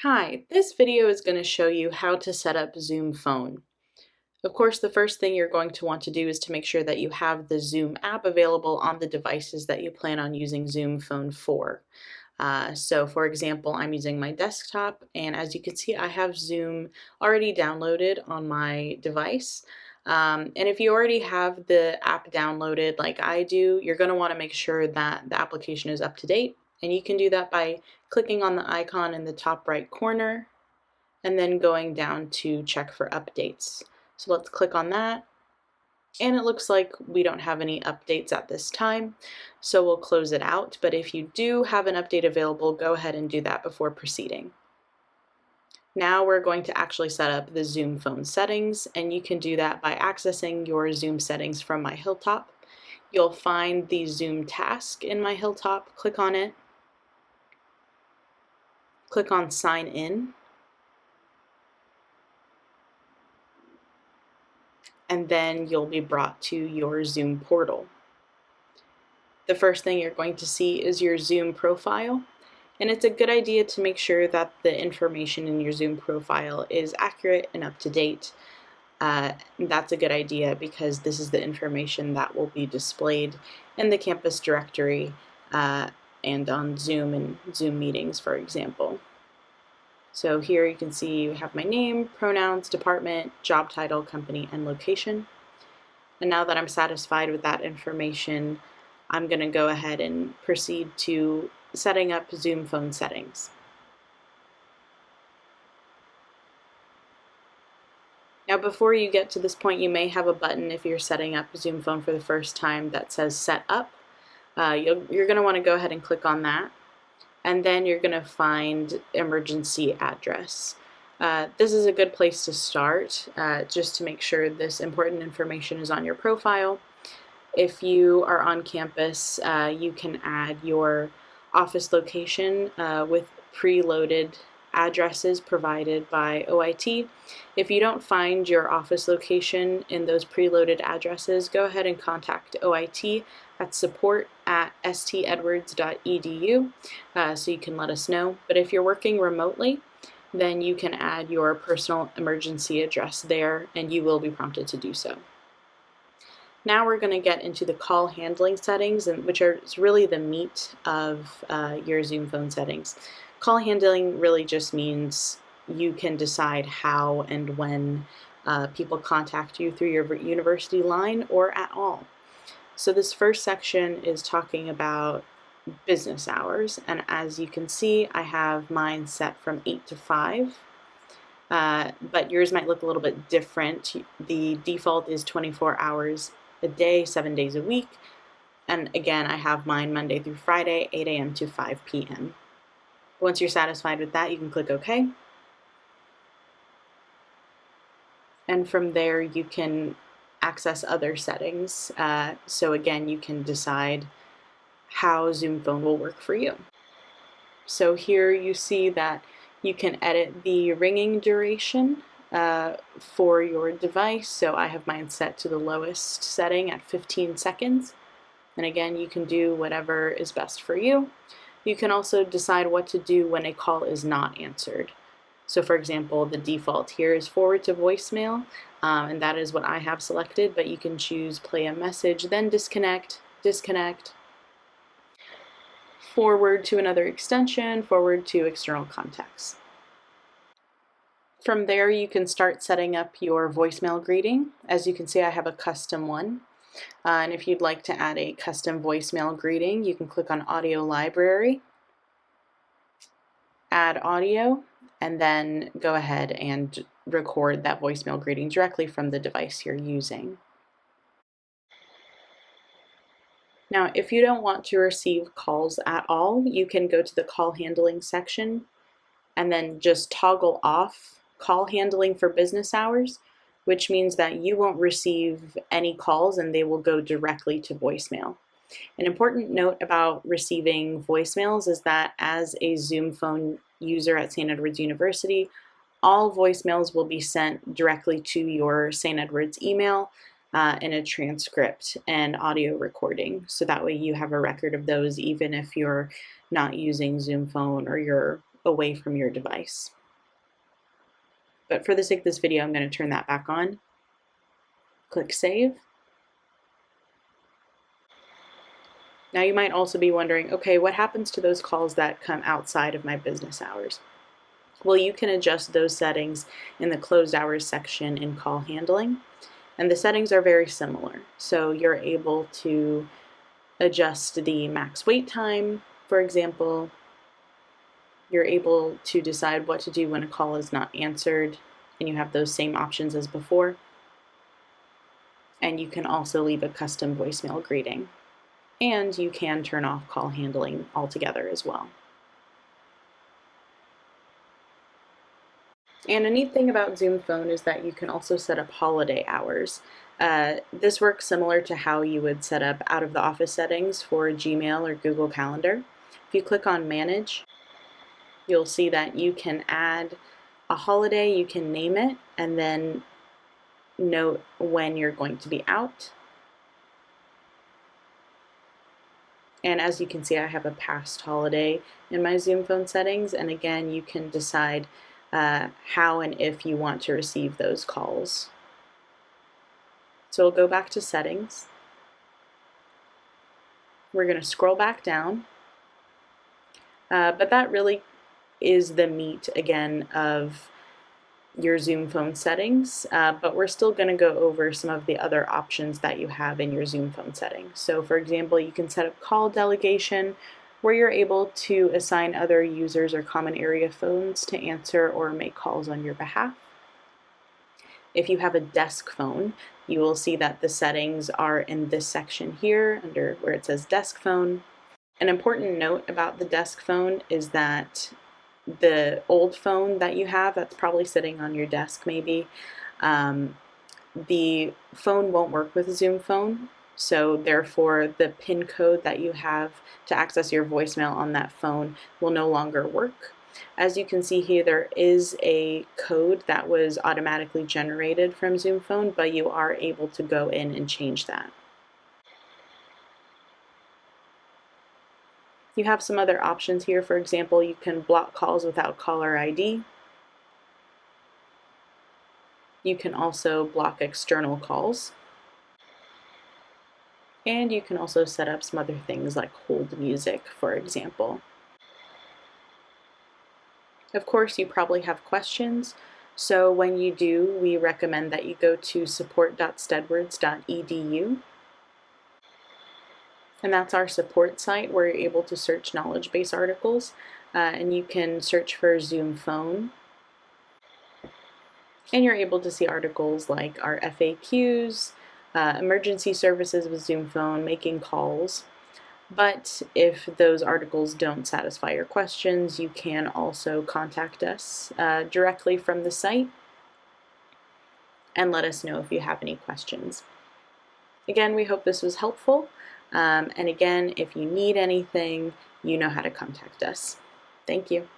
Hi, this video is going to show you how to set up Zoom Phone. Of course, the first thing you're going to want to do is to make sure that you have the Zoom app available on the devices that you plan on using Zoom Phone for. So for example, I'm using my desktop, and as you can see, I have Zoom already downloaded on my device. And if you already have the app downloaded like I do, you're going to want to make sure that the application is up to date. And you can do that by clicking on the icon in the top right corner and then going down to check for updates. So let's click on that. And it looks like we don't have any updates at this time, so we'll close it out. But if you do have an update available, go ahead and do that before proceeding. Now we're going to actually set up the Zoom Phone settings, and you can do that by accessing your Zoom settings from myhilltop. You'll find the Zoom task in myhilltop, click on it, click on Sign In, and then you'll be brought to your Zoom portal. The first thing you're going to see is your Zoom profile, and it's a good idea to make sure that the information in your Zoom profile is accurate and up to date. That's a good idea because this is the information that will be displayed in the campus directory and on Zoom and Zoom meetings, for example. So here you can see you have my name, pronouns, department, job title, company, and location. And now that I'm satisfied with that information, I'm going to go ahead and proceed to setting up Zoom Phone settings. Now before you get to this point, you may have a button if you're setting up Zoom Phone for the first time that says Set Up. You're going to want to go ahead and click on that. And then you're going to find emergency address. This is a good place to start, just to make sure this important information is on your profile. If you are on campus, you can add your office location with preloaded addresses provided by OIT. If you don't find your office location in those preloaded addresses, go ahead and contact OIT at support.stedwards.edu so you can let us know. But if you're working remotely, then you can add your personal emergency address there, and you will be prompted to do so. Now we're going to get into the call handling settings, which are really the meat of your Zoom Phone settings. Call handling really just means you can decide how and when people contact you through your university line or at all. So this first section is talking about business hours, and as you can see, I have mine set from 8 to 5. But yours might look a little bit different. The default is 24 hours a day, 7 days a week. And again, I have mine Monday through Friday, 8 a.m. to 5 p.m. Once you're satisfied with that, you can click OK. And from there, you can access other settings. So again, you can decide how Zoom Phone will work for you. So here you see that you can edit the ringing duration for your device. So I have mine set to the lowest setting at 15 seconds. And again, you can do whatever is best for you. You can also decide what to do when a call is not answered. So for example, the default here is forward to voicemail, and that is what I have selected, but you can choose play a message, then disconnect, disconnect, forward to another extension, forward to external contacts. From there, you can start setting up your voicemail greeting. As you can see, I have a custom one. And if you'd like to add a custom voicemail greeting, you can click on Audio Library, add audio, and then go ahead and record that voicemail greeting directly from the device you're using. Now, if you don't want to receive calls at all, you can go to the call handling section and then just toggle off call handling for business hours, which means that you won't receive any calls and they will go directly to voicemail. An important note about receiving voicemails is that as a Zoom Phone user at St. Edward's University, all voicemails will be sent directly to your St. Edward's email in a transcript and audio recording. So that way you have a record of those even if you're not using Zoom Phone or you're away from your device. But for the sake of this video, I'm going to turn that back on. Click Save. Now you might also be wondering, okay, what happens to those calls that come outside of my business hours? Well, you can adjust those settings in the closed hours section in call handling, and the settings are very similar. So you're able to adjust the max wait time, for example. You're able to decide what to do when a call is not answered, and you have those same options as before. And you can also leave a custom voicemail greeting. And you can turn off call handling altogether as well. And a neat thing about Zoom Phone is that you can also set up holiday hours. This works similar to how you would set up out of the office settings for Gmail or Google Calendar. If you click on Manage, you'll see that you can add a holiday, you can name it, and then note when you're going to be out. And as you can see, I have a past holiday in my Zoom Phone settings, and again, you can decide how and if you want to receive those calls. So we'll go back to settings. We're going to scroll back down, but that really is the meat again of your Zoom Phone settings, but we're still going to go over some of the other options that you have in your Zoom Phone settings. So for example, you can set up call delegation, where you're able to assign other users or common area phones to answer or make calls on your behalf. If you have a desk phone, you will see that the settings are in this section here under where it says desk phone. An important note about the desk phone is that the old phone that you have that's probably sitting on your desk maybe, the phone won't work with Zoom Phone, so therefore the PIN code that you have to access your voicemail on that phone will no longer work. As you can see here, there is a code that was automatically generated from Zoom Phone, but you are able to go in and change that. You have some other options here. For example, you can block calls without caller ID. You can also block external calls. And you can also set up some other things like hold music, for example. Of course, you probably have questions. So when you do, we recommend that you go to support.stedwards.edu. And that's our support site where you're able to search knowledge base articles, and you can search for Zoom Phone, and you're able to see articles like our FAQs, emergency services with Zoom Phone, making calls. But if those articles don't satisfy your questions, you can also contact us directly from the site and let us know if you have any questions. Again, we hope this was helpful. And again, if you need anything, you know how to contact us. Thank you.